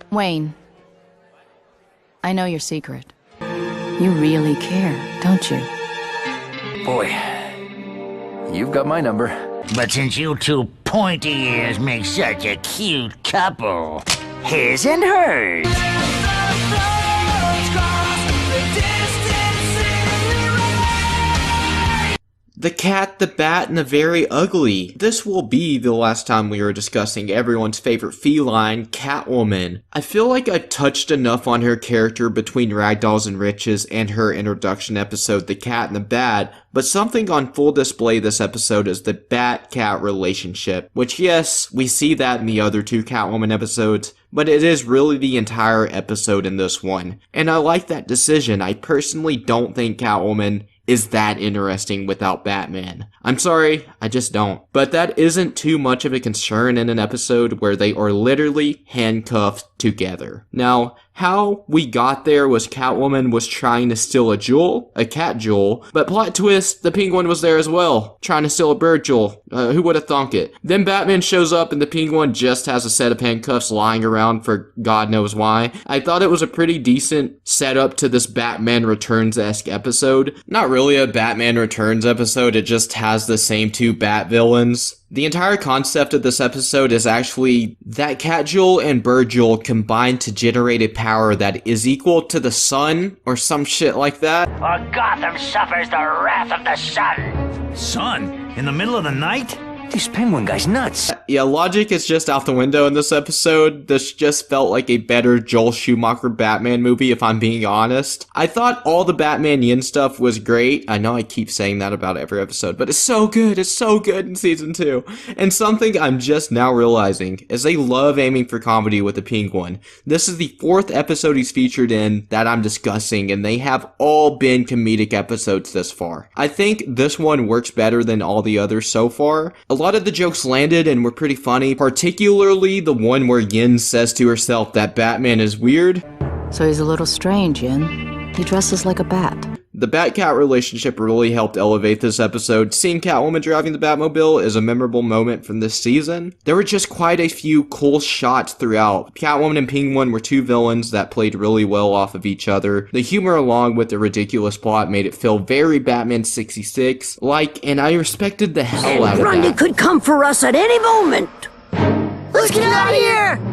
Wayne, I know your secret. You really care, don't you? Boy, you've got my number. But since you two pointy ears make such a cute couple, his and hers. The Cat, the Bat, and the Very Ugly. This will be the last time we are discussing everyone's favorite feline, Catwoman. I feel like I touched enough on her character between Ragdolls and Riches and her introduction episode, The Cat and the Bat, but something on full display this episode is the Bat-Cat relationship, which yes, we see that in the other two Catwoman episodes, but it is really the entire episode in this one. And I like that decision. I personally don't think Catwoman is that interesting without Batman. I'm sorry, I just don't. But that isn't too much of a concern in an episode where they are literally handcuffed together. Now, how we got there was Catwoman was trying to steal a jewel, a cat jewel, but plot twist, the Penguin was there as well, trying to steal a bird jewel. Who would have thunk it? Then Batman shows up and the Penguin just has a set of handcuffs lying around for God knows why. I thought it was a pretty decent setup to this Batman Returns-esque episode. Not really a Batman Returns episode, it just has the same two Bat villains. The entire concept of this episode is actually that Cat Jewel and Bird Jewel combined to generate a power that is equal to the sun, or some shit like that. Or Gotham suffers the wrath of the sun. Sun? In the middle of the night? This Penguin guy's nuts. Yeah, logic is just out the window in this episode. This just felt like a better Joel Schumacher Batman movie, if I'm being honest. I thought all the Batman Yin stuff was great. I know I keep saying that about every episode, but it's so good in season 2. And something I'm just now realizing is they love aiming for comedy with the Penguin. This is the 4th episode he's featured in that I'm discussing, and they have all been comedic episodes this far. I think this one works better than all the others so far. A lot of the jokes landed and were pretty funny, particularly the one where Yin says to herself that Batman is weird. So he's a little strange, Yin. He dresses like a bat. The Bat-Cat relationship really helped elevate this episode. Seeing Catwoman driving the Batmobile is a memorable moment from this season. There were just quite a few cool shots throughout. Catwoman and Penguin were 2 villains that played really well off of each other. The humor along with the ridiculous plot made it feel very Batman 66-like, and I respected the hell out of that. Grundy could come for us at any moment. Let's get out of here!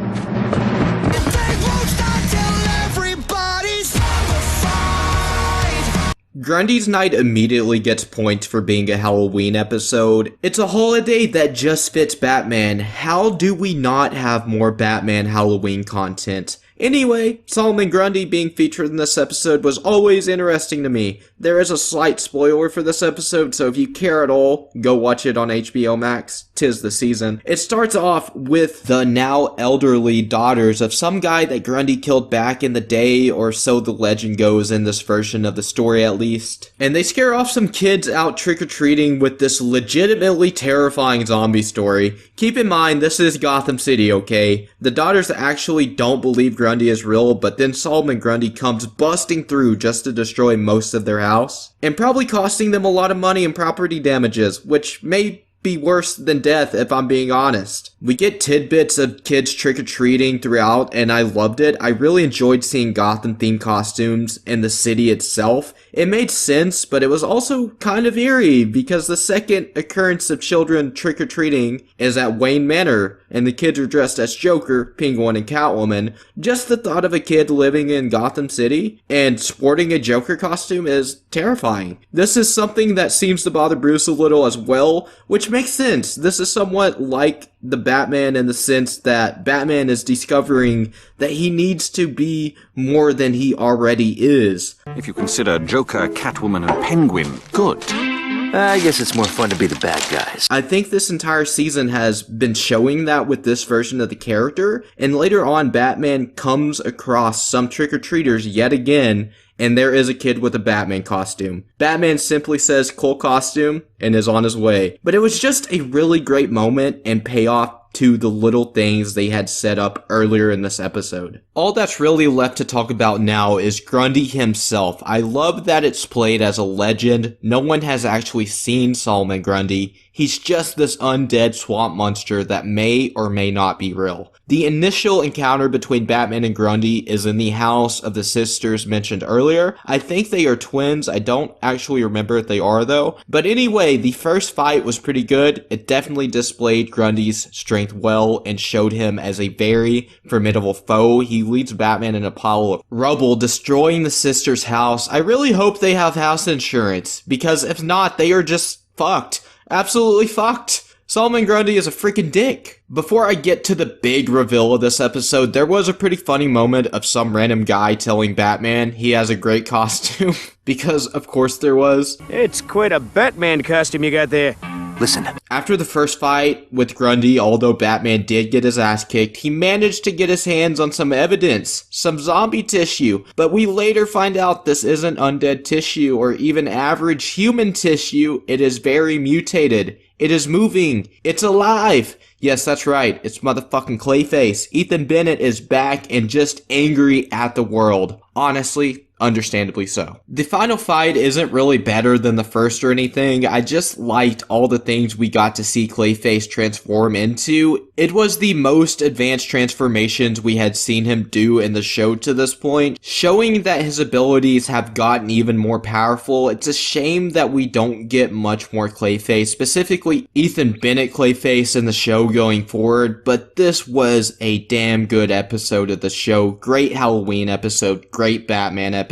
Grundy's Night immediately gets points for being a Halloween episode. It's a holiday that just fits Batman. How do we not have more Batman Halloween content? Anyway, Solomon Grundy being featured in this episode was always interesting to me. There is a slight spoiler for this episode, so if you care at all, go watch it on HBO Max. 'Tis the season. It starts off with the now elderly daughters of some guy that Grundy killed back in the day, or so the legend goes in this version of the story at least. And they scare off some kids out trick-or-treating with this legitimately terrifying zombie story. Keep in mind, this is Gotham City, okay? The daughters actually don't believe Grundy is real, but then Solomon Grundy comes busting through just to destroy most of their house, and probably costing them a lot of money and property damages, which may be worse than death if I'm being honest. We get tidbits of kids trick-or-treating throughout, and I loved it. I really enjoyed seeing Gotham-themed costumes in the city itself. It made sense, but it was also kind of eerie, because the second occurrence of children trick-or-treating is at Wayne Manor, and the kids are dressed as Joker, Penguin, and Catwoman. Just the thought of a kid living in Gotham City and sporting a Joker costume is terrifying. This is something that seems to bother Bruce a little as well, which makes sense. This is somewhat like the Batman in the sense that Batman is discovering that he needs to be more than he already is. If you consider Joker, Catwoman, and Penguin good, I guess it's more fun to be the bad guys. I think this entire season has been showing that with this version of the character, and later on Batman comes across some trick-or-treaters yet again, and there is a kid with a Batman costume. Batman simply says, "Cool costume," and is on his way. But it was just a really great moment and payoff to the little things they had set up earlier in this episode. All that's really left to talk about now is Grundy himself. I love that it's played as a legend. No one has actually seen Solomon Grundy. He's just this undead swamp monster that may or may not be real. The initial encounter between Batman and Grundy is in the house of the sisters mentioned earlier. I think they are twins. I don't actually remember if they are though. But anyway, the first fight was pretty good. It definitely displayed Grundy's strength well and showed him as a very formidable foe. He leads Batman in a pile of rubble, destroying the sisters' house. I really hope they have house insurance, because if not, they are just fucked. Absolutely fucked. Solomon Grundy is a freaking dick. Before I get to the big reveal of this episode, there was a pretty funny moment of some random guy telling Batman he has a great costume. Because, of course, there was. It's quite a Batman costume you got there. Listen. After the first fight with Grundy, although Batman did get his ass kicked, he managed to get his hands on some evidence, some zombie tissue. But we later find out this isn't undead tissue or even average human tissue. It is very mutated. It is moving. It's alive. Yes, that's right. It's motherfucking Clayface. Ethan Bennett is back and just angry at the world. Honestly, understandably so. The final fight isn't really better than the first or anything. I just liked all the things we got to see Clayface transform into. It was the most advanced transformations we had seen him do in the show to this point, showing that his abilities have gotten even more powerful. It's a shame that we don't get much more Clayface, specifically Ethan Bennett Clayface in the show going forward, but this was a damn good episode of the show. Great Halloween episode, great Batman episode.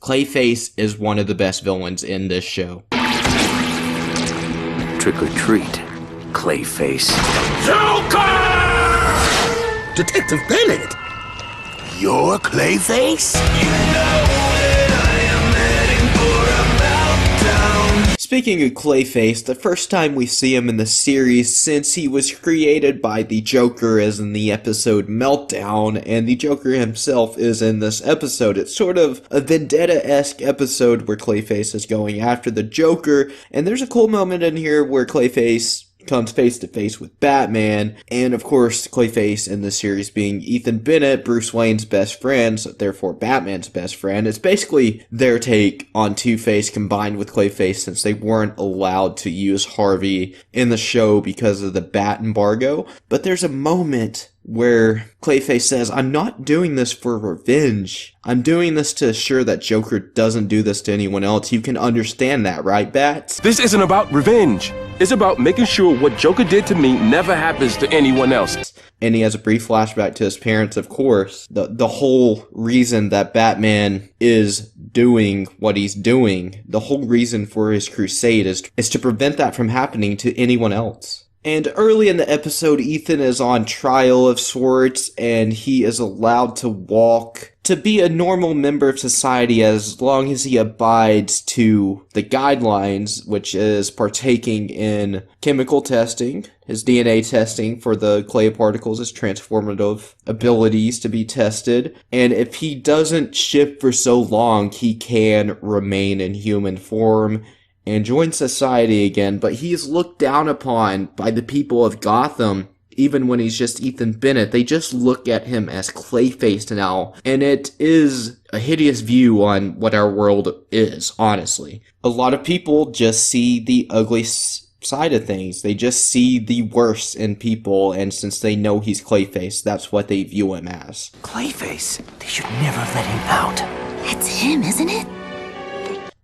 Clayface is one of the best villains in this show. Trick or treat. Clayface. Joker! Detective Bennett! You're Clayface? Speaking of Clayface, the first time we see him in the series since he was created by the Joker is in the episode Meltdown, and the Joker himself is in this episode. It's sort of a Vendetta-esque episode where Clayface is going after the Joker, and there's a cool moment in here where Clayface comes face to face with Batman, and of course Clayface in the series being Ethan Bennett, Bruce Wayne's best friend, so therefore Batman's best friend. It's basically their take on Two-Face combined with Clayface, since they weren't allowed to use Harvey in the show because of the Bat embargo. But there's a moment where Clayface says, I'm not doing this for revenge. I'm doing this to assure that Joker doesn't do this to anyone else. You can understand that, right, Bats? This isn't about revenge. It's about making sure what Joker did to me never happens to anyone else. And he has a brief flashback to his parents, of course. The whole reason that Batman is doing what he's doing, the whole reason for his crusade is to prevent that from happening to anyone else. And early in the episode, Ethan is on trial of sorts, and he is allowed to walk to be a normal member of society as long as he abides to the guidelines, which is partaking in chemical testing, his DNA testing for the clay particles, his transformative abilities to be tested. And if he doesn't shift for so long, he can remain in human form and join society again, but he is looked down upon by the people of Gotham. Even when he's just Ethan Bennett, they just look at him as Clayface now, and it is a hideous view on what our world is, honestly. A lot of people just see the ugly side of things. They just see the worst in people, and since they know he's Clayface, that's what they view him as. Clayface? They should never let him out. That's him, isn't it?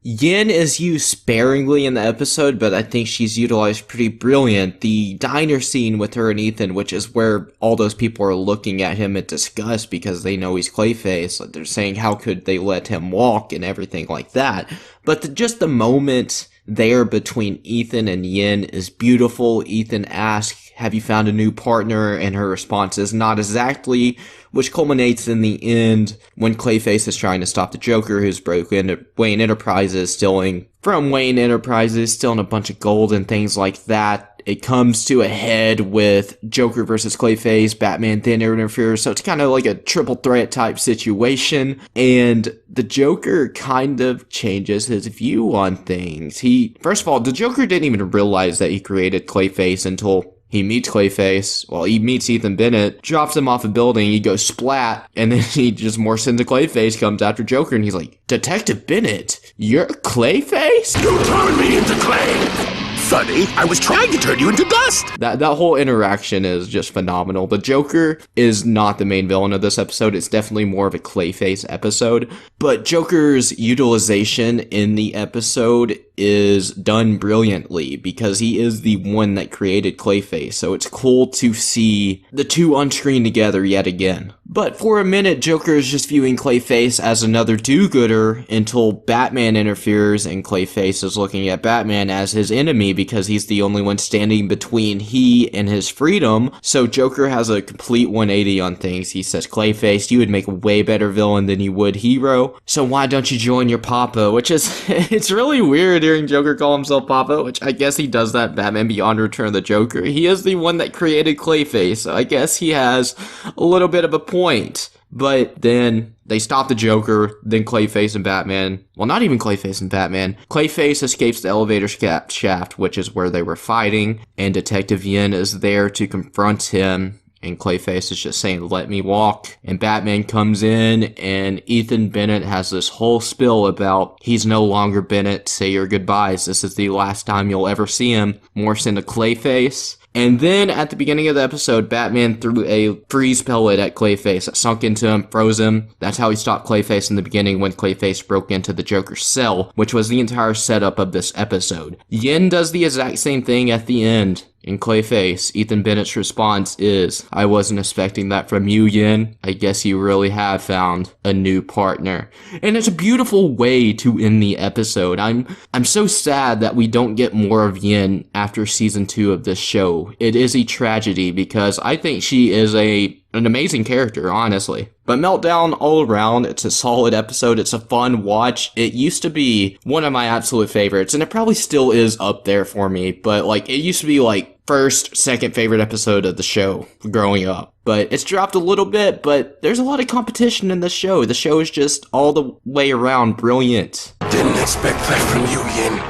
Yin is used sparingly in the episode, but I think she's utilized pretty brilliant. The diner scene with her and Ethan, which is where all those people are looking at him in disgust because they know he's Clayface. Like, they're saying, how could they let him walk and everything like that. But just the moment there between Ethan and Yin is beautiful. Ethan asks, have you found a new partner? And her response is not exactly, which culminates in the end when Clayface is trying to stop the Joker, who's broken into Wayne Enterprises, stealing from Wayne Enterprises, stealing a bunch of gold and things like that. It comes to a head with Joker versus Clayface. Batman then interferes, so it's kind of like a triple threat type situation. And the Joker kind of changes his view on things. First of all, the Joker didn't even realize that he created Clayface until he meets Clayface. Well, he meets Ethan Bennett, drops him off a building, he goes splat, and then he just morphs into Clayface, comes after Joker, and he's like, Detective Bennett, you're Clayface? You turned me into clay! Funny, I was trying to turn you into dust! That whole interaction is just phenomenal. The Joker is not the main villain of this episode. It's definitely more of a Clayface episode. But Joker's utilization in the episode is done brilliantly because he is the one that created Clayface. So it's cool to see the two on screen together yet again. But for a minute, Joker is just viewing Clayface as another do-gooder until Batman interferes and Clayface is looking at Batman as his enemy because he's the only one standing between he and his freedom. So Joker has a complete 180 on things. He says, Clayface, you would make a way better villain than you would hero. So why don't you join your papa? Which is, it's really weird hearing Joker call himself papa, which I guess he does that Batman Beyond Return of the Joker. He is the one that created Clayface, so I guess he has a little bit of a point. But then they stop the Joker, then Clayface and Batman, well, not even Clayface and Batman, Clayface escapes the elevator shaft, which is where they were fighting, and Detective Yin is there to confront him. And Clayface is just saying, let me walk. And Batman comes in, and Ethan Bennett has this whole spill about he's no longer Bennett, say your goodbyes. This is the last time you'll ever see him. Morphs into Clayface. And then at the beginning of the episode, Batman threw a freeze pellet at Clayface. It sunk into him, froze him. That's how he stopped Clayface in the beginning when Clayface broke into the Joker's cell, which was the entire setup of this episode. Yin does the exact same thing at the end. In Clayface, Ethan Bennett's response is, "I wasn't expecting that from you, Yin. I guess you really have found a new partner." And it's a beautiful way to end the episode. I'm so sad that we don't get more of Yin after season 2 of this show. It is a tragedy because I think she is an amazing character, honestly. But Meltdown all around, it's a solid episode. It's a fun watch. It used to be one of my absolute favorites, and it probably still is up there for me, but like it used to be like first, second favorite episode of the show growing up. But it's dropped a little bit, but there's a lot of competition in the show. The show is just all the way around brilliant. Didn't expect that from you, Yin.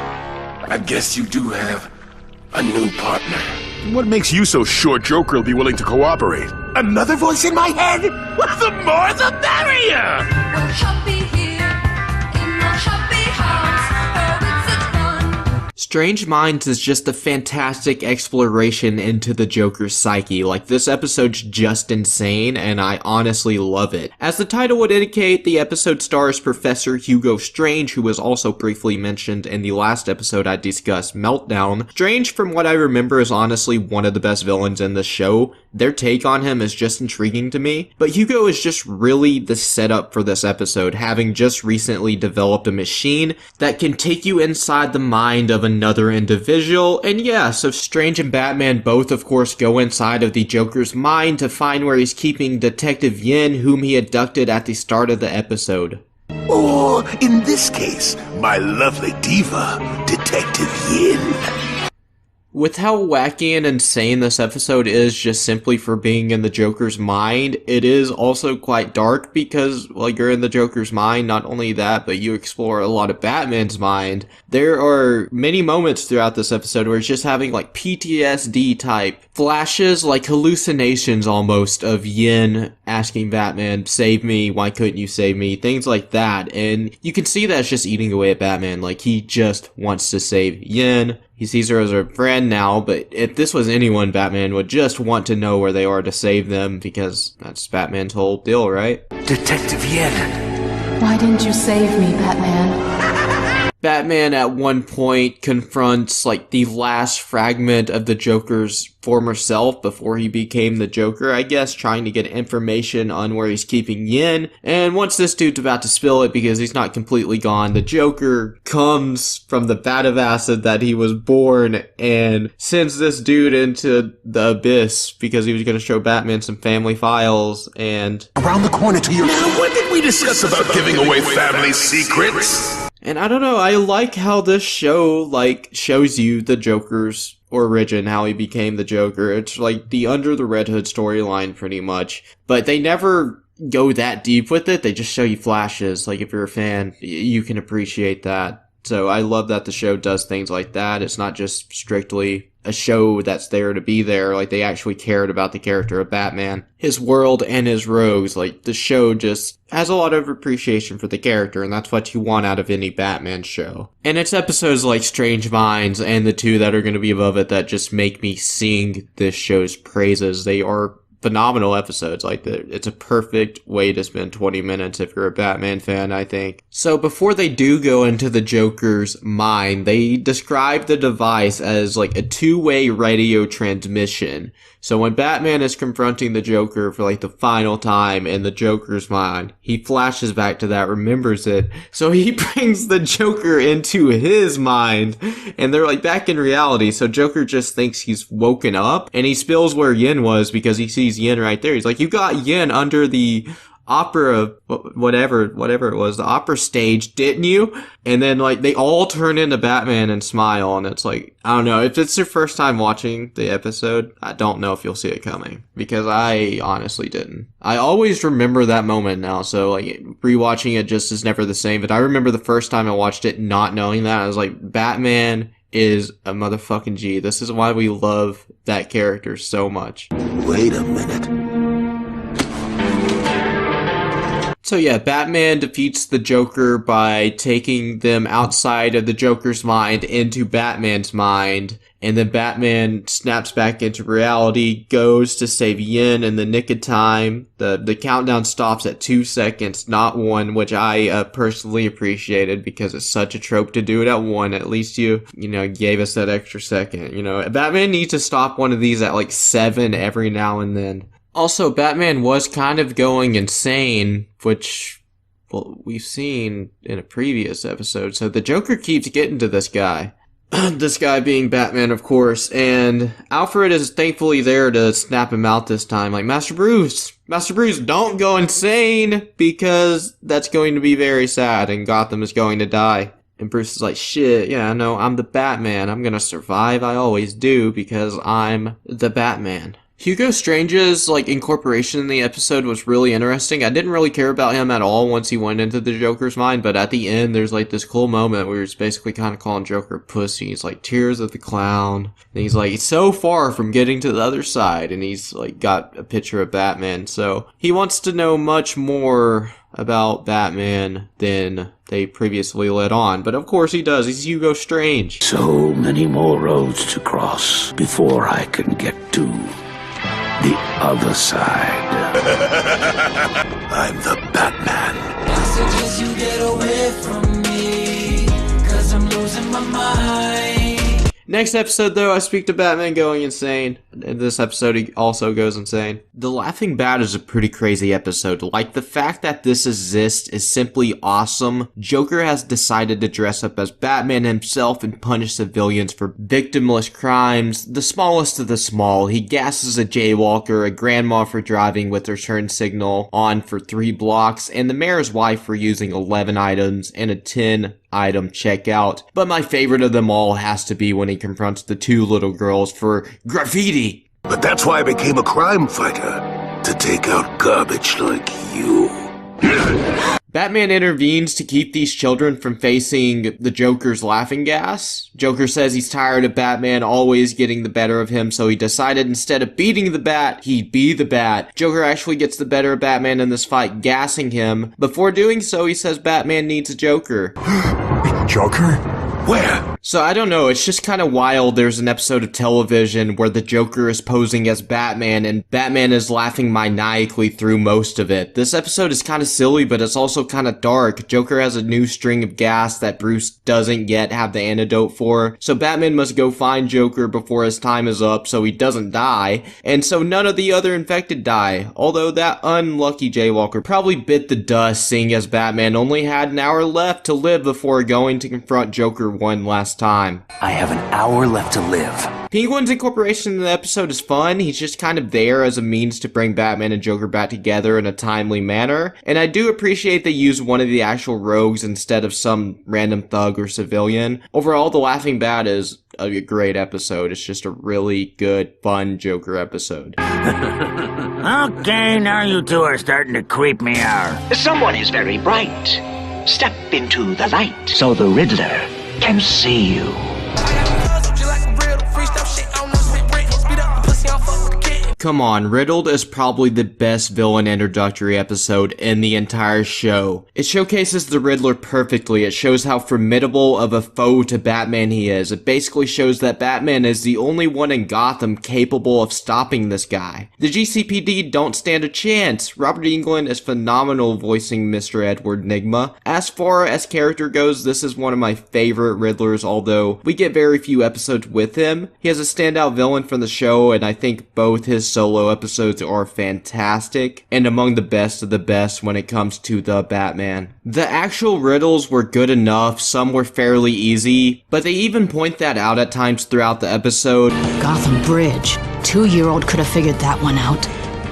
I guess you do have a new partner. What makes you so sure Joker will be willing to cooperate? Another voice in my head? Well, the more the merrier! We're happy here in a happy house. Oh, it's such fun. Strange Minds is just a fantastic exploration into the Joker's psyche. Like, this episode's just insane, and I honestly love it. As the title would indicate, the episode stars Professor Hugo Strange, who was also briefly mentioned in the last episode I discussed, Meltdown. Strange, from what I remember, is honestly one of the best villains in the show. Their take on him is just intriguing to me. But Hugo is just really the setup for this episode, having just recently developed a machine that can take you inside the mind of another individual. And yeah, so Strange and Batman both, of course, go inside of the Joker's mind to find where he's keeping Detective Yin, whom he abducted at the start of the episode. Or, in this case, my lovely diva, Detective Yin. With how wacky and insane this episode is just simply for being in the Joker's mind, it is also quite dark because, well, you're in the Joker's mind. Not only that, but you explore a lot of Batman's mind. There are many moments throughout this episode where it's just having like PTSD type flashes, like hallucinations almost, of Yin asking Batman, "Save me, why couldn't you save me?" Things like that. And you can see that it's just eating away at Batman. Like, he just wants to save Yin. He sees her as a friend now, but if this was anyone, Batman would just want to know where they are to save them, because that's Batman's whole deal, right? Detective Yin. Why didn't you save me, Batman? Batman at one point confronts like the last fragment of the Joker's former self before he became the Joker, I guess, trying to get information on where he's keeping Yin. And once this dude's about to spill it because he's not completely gone, the Joker comes from the vat of acid that he was born and sends this dude into the abyss because he was going to show Batman some family files. And around the corner to your... Now, what did we discuss about giving away family secrets? And I don't know, I like how this show, like, shows you the Joker's origin, how he became the Joker. It's like the Under the Red Hood storyline, pretty much. But they never go that deep with it, they just show you flashes. Like, if you're a fan, you can appreciate that. So I love that the show does things like that. It's not just strictly a show that's there to be there. Like, they actually cared about the character of Batman, his world, and his rogues. Like, the show just has a lot of appreciation for the character, and that's what you want out of any Batman show. And it's episodes like Strange Minds and the two that are going to be above it that just make me sing this show's praises. They are phenomenal episodes. Like, it's a perfect way to spend 20 minutes if you're a Batman fan, I think. So before they do go into the Joker's mind, they describe the device as like a two-way radio transmission. So when Batman is confronting the Joker for like the final time in the Joker's mind, he flashes back to that, remembers it. So he brings the Joker into his mind and they're like back in reality. So Joker just thinks he's woken up and he spills where Yin was because he sees Yin right there. He's like, "You got Yin under the opera, whatever it was, the opera stage, didn't you?" And then like they all turn into Batman and smile, and it's like, I don't know, if it's your first time watching the episode, I don't know if you'll see it coming, because I honestly didn't. I always remember that moment now, so like rewatching it just is never the same. But I remember the first time I watched it not knowing that. I was like, Batman is a motherfucking G. This is why we love that character so much. Wait a minute. So yeah, Batman defeats the Joker by taking them outside of the Joker's mind into Batman's mind. And then Batman snaps back into reality, goes to save Yin in the nick of time. The countdown stops at 2 seconds, not 1, which I personally appreciated because it's such a trope to do it at 1. At least you gave us that extra second. Batman needs to stop one of these at like 7 every now and then. Also, Batman was kind of going insane, which, well, we've seen in a previous episode. So the Joker keeps getting to this guy. This guy being Batman, of course, and Alfred is thankfully there to snap him out this time. Like, Master Bruce, don't go insane, because that's going to be very sad, and Gotham is going to die. And Bruce is like, shit, yeah, no, I'm the Batman. I'm gonna survive, I always do, because I'm the Batman. Hugo Strange's, incorporation in the episode was really interesting. I didn't really care about him at all once he went into the Joker's mind, but at the end, there's, this cool moment where he's basically kind of calling Joker a pussy. He's like, tears of the clown. And he's like, so far from getting to the other side, and he's, got a picture of Batman. So, he wants to know much more about Batman than they previously let on. But of course he does. He's Hugo Strange. So many more roads to cross before I can get to the other side. I'm the Batman. I suggest you get away from me, 'cause I'm losing my mind. Next episode, though, I speak to Batman going insane. In this episode, he also goes insane. The Laughing Bat is a pretty crazy episode. The fact that this exists is simply awesome. Joker has decided to dress up as Batman himself and punish civilians for victimless crimes, the smallest of the small. He gasses a jaywalker, a grandma for driving with her turn signal on for 3 blocks, and the mayor's wife for using 11 items and a 10-item checkout. But my favorite of them all has to be when he confronts the 2 little girls for graffiti. But that's why I became a crime fighter, to take out garbage like you. Batman intervenes to keep these children from facing the Joker's laughing gas. Joker says he's tired of Batman always getting the better of him, so he decided instead of beating the Bat, he'd be the Bat. Joker actually gets the better of Batman in this fight, gassing him. Before doing so, he says Batman needs a Joker. Joker? Where? So I don't know, it's just kind of wild. There's an episode of television where the Joker is posing as Batman and Batman is laughing maniacally through most of it. This episode is kind of silly, but it's also kind of dark. Joker has a new string of gas that Bruce doesn't yet have the antidote for, so Batman must go find Joker before his time is up so he doesn't die, and so none of the other infected die. Although that unlucky jaywalker probably bit the dust, seeing as Batman only had an hour left to live before going to confront Joker one last time. I have an hour left to live. Penguin's incorporation in the episode is fun. He's just kind of there as a means to bring Batman and Joker back together in a timely manner. And I do appreciate they use one of the actual rogues instead of some random thug or civilian. Overall, The Laughing Bat is a great episode. It's just a really good, fun Joker episode. Okay, now you two are starting to creep me out. Someone is very bright. Step into the light so the Riddler can see you. Come on, Riddled is probably the best villain introductory episode in the entire show. It showcases the Riddler perfectly. It shows how formidable of a foe to Batman he is. It basically shows that Batman is the only one in Gotham capable of stopping this guy. The GCPD don't stand a chance. Robert Englund is phenomenal voicing Mr. Edward Nygma. As far as character goes, this is one of my favorite Riddlers, although we get very few episodes with him. He has a standout villain from the show, and I think both his solo episodes are fantastic and among the best of the best when it comes to the Batman. The actual riddles were good enough, some were fairly easy, but they even point that out at times throughout the episode. Gotham Bridge. 2-year-old could have figured that one out.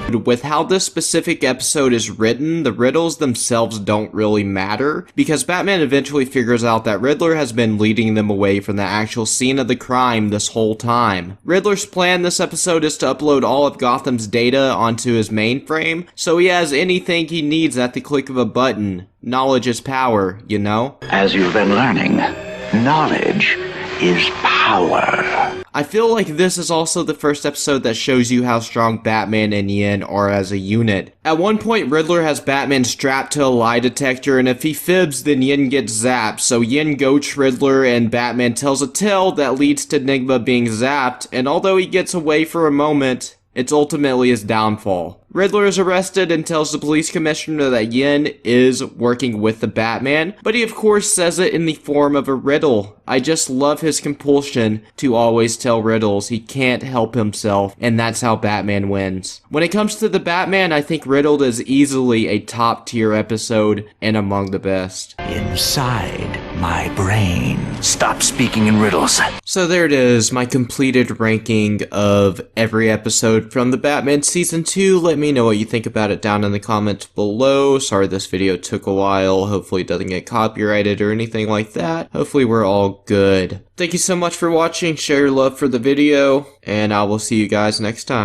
With how this specific episode is written, the riddles themselves don't really matter, because Batman eventually figures out that Riddler has been leading them away from the actual scene of the crime this whole time. Riddler's plan this episode is to upload all of Gotham's data onto his mainframe, so he has anything he needs at the click of a button. Knowledge is power, you know? As you've been learning, knowledge is power. I feel like this is also the first episode that shows you how strong Batman and Yin are as a unit. At one point, Riddler has Batman strapped to a lie detector, and if he fibs, then Yin gets zapped. So Yin goats Riddler, and Batman tells a tale that leads to Enigma being zapped, and although he gets away for a moment, it's ultimately his downfall. Riddler is arrested and tells the police commissioner that Yin is working with the Batman, but he of course says it in the form of a riddle. I just love his compulsion to always tell riddles. He can't help himself, and that's how Batman wins. When it comes to the Batman, I think Riddled is easily a top tier episode and among the best. Inside my brain. Stop speaking in riddles. So there it is, my completed ranking of every episode from the Batman Season 2. Let me know what you think about it down in the comments below. Sorry this video took a while. Hopefully it doesn't get copyrighted or anything like that. Hopefully we're all good. Thank you so much for watching. Share your love for the video, and I will see you guys next time.